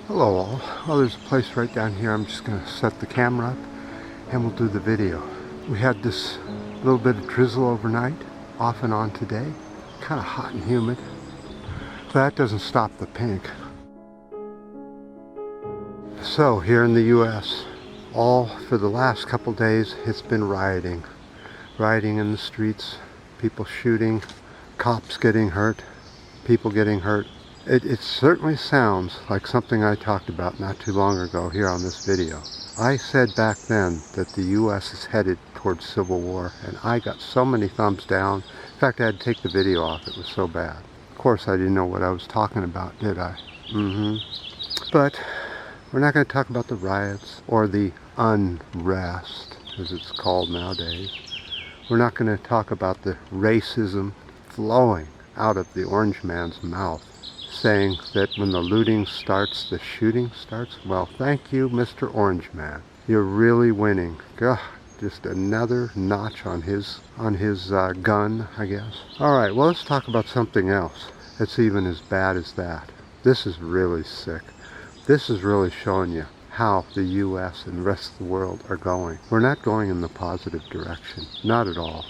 Hello all. Well, there's a place right down here. I'm just going to set the camera up and we'll do the video. We had this little bit of drizzle overnight, off and on today. Kind of hot and humid. But that doesn't stop the pink. So here in the US, all for the last couple days, it's been rioting. Rioting in the streets, people shooting, cops getting hurt, people getting hurt. It certainly sounds like something I talked about not too long ago here on this video. I said back then that the U.S. is headed towards civil war, and I got so many thumbs down. In fact, I had to take the video off. It was so bad. Of course, I didn't know what I was talking about, did I? But we're not going to talk about the riots or the unrest, as it's called nowadays. We're not going to talk about the racism flowing out of the orange man's mouth, saying that when the looting starts, the shooting starts. Well, thank you, Mr. Orange Man. You're really winning. Gah, just another notch on his gun, I guess. All right, well, let's talk about something else that's even as bad as that. This is really sick. This is really showing you how the U.S. and the rest of the world are going. We're not going in the positive direction. Not at all.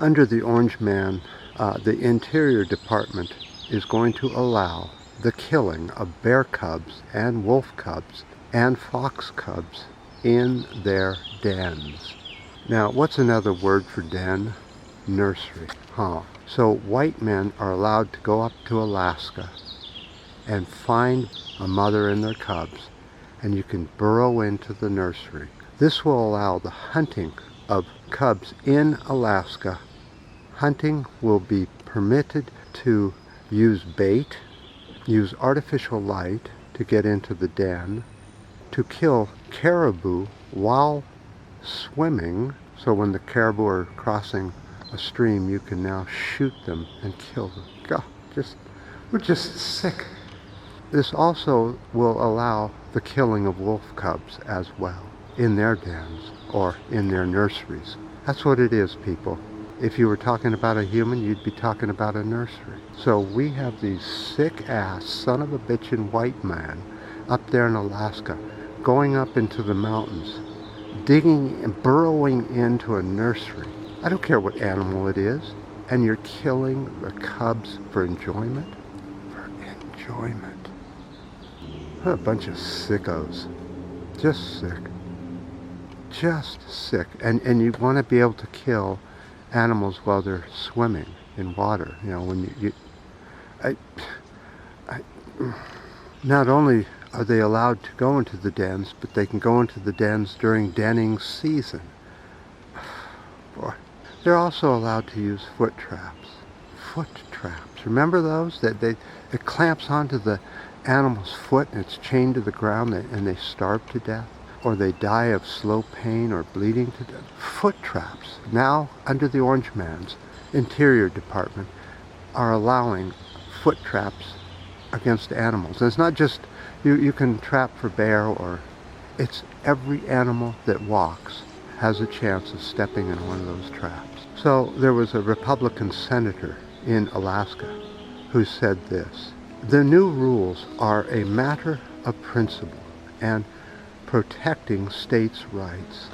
Under the Orange Man, the Interior Department is going to allow the killing of bear cubs and wolf cubs and fox cubs in their dens. Now, what's another word for den? Nursery. So white men are allowed to go up to Alaska and find a mother and their cubs, and you can burrow into the nursery. This will allow the hunting of cubs in Alaska. Hunting will be permitted to use bait, use artificial light to get into the den, to kill caribou while swimming. So when the caribou are crossing a stream, you can now shoot them and kill them. God, we're just sick. This also will allow the killing of wolf cubs as well in their dens or in their nurseries. That's what it is, people. If you were talking about a human, you'd be talking about a nursery. So we have these sick-ass, son-of-a-bitchin' white man up there in Alaska, going up into the mountains, digging and burrowing into a nursery. I don't care what animal it is. And you're killing the cubs for enjoyment? For enjoyment. What a bunch of sickos. Just sick. Just sick. And you want to be able to kill animals while they're swimming in water. You know, when not only are they allowed to go into the dens, but they can go into the dens during denning season. Boy. They're also allowed to use foot traps. Foot traps. Remember those? It clamps onto the animal's foot and it's chained to the ground and they starve to death. Or they die of slow pain or bleeding to death. Foot traps, now under the Orange Man's Interior Department, are allowing foot traps against animals. And it's not just, you can trap for bear, or it's every animal that walks has a chance of stepping in one of those traps. So there was a Republican senator in Alaska who said this: the new rules are a matter of principle and protecting states' rights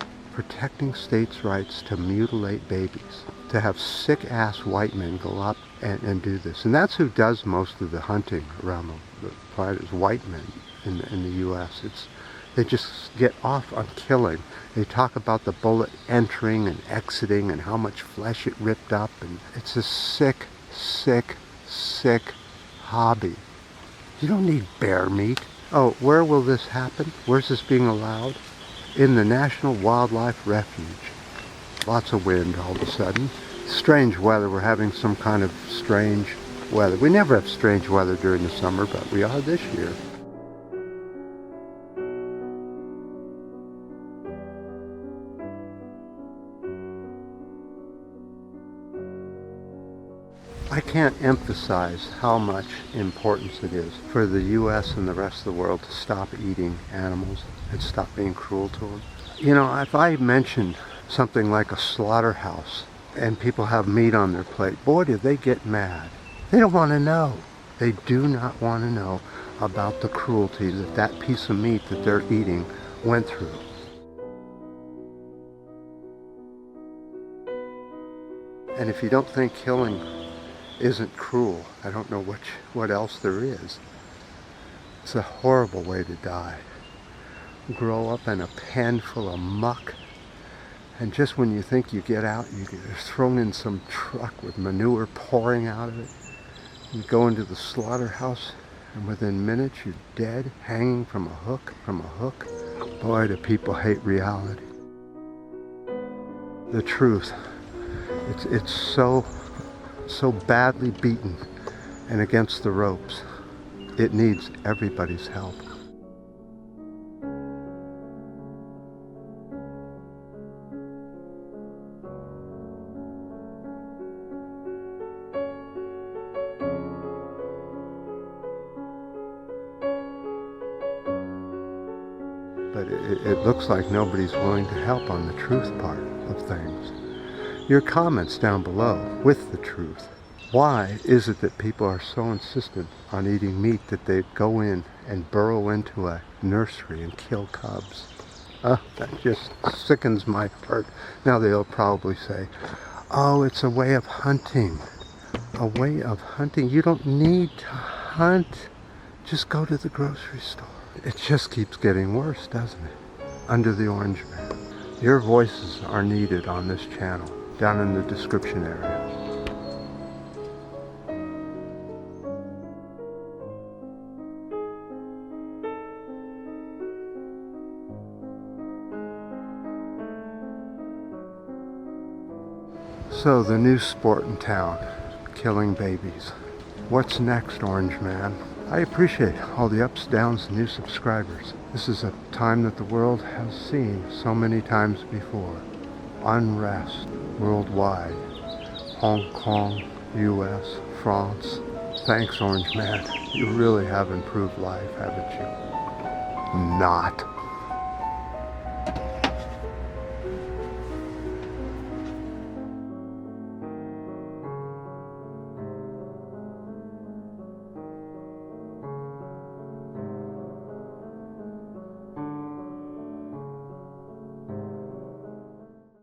to mutilate babies, to have sick-ass white men go up and do this. And that's who does most of the hunting around the planet, is white men in the U.S. They just get off on killing. They talk about the bullet entering and exiting and how much flesh it ripped up, and it's a sick, sick, sick hobby. You don't need bear meat. Oh, where will this happen? Where's this being allowed? In the National Wildlife Refuge. Lots of wind all of a sudden. Strange weather. We're having some kind of strange weather. We never have strange weather during the summer, but we are this year. I can't emphasize how much importance it is for the U.S. and the rest of the world to stop eating animals and stop being cruel to them. You know, if I mention something like a slaughterhouse and people have meat on their plate, boy, do they get mad. They don't want to know. They do not want to know about the cruelty that that piece of meat that they're eating went through. And if you don't think killing isn't cruel, I don't know what else there is. It's a horrible way to die. Grow up in a pen full of muck, and just when you think you get out, you get thrown in some truck with manure pouring out of it. You go into the slaughterhouse, and within minutes you're dead, hanging from a hook. Boy, do people hate reality. The truth. It's so badly beaten and against the ropes. It needs everybody's help. But it looks like nobody's willing to help on the truth part of things. Your comments down below with the truth. Why is it that people are so insistent on eating meat that they go in and burrow into a nursery and kill cubs? That just sickens my heart. Now they'll probably say, oh, it's a way of hunting. A way of hunting. You don't need to hunt. Just go to the grocery store. It just keeps getting worse, doesn't it? Under the Orange Man. Your voices are needed on this channel, down in the description area. So, the new sport in town, killing babies. What's next, Orange Man? I appreciate all the ups, downs, and new subscribers. This is a time that the world has seen so many times before. Unrest worldwide. Hong Kong, US, France. Thanks, Orange Man. You really have improved life, haven't you? Not.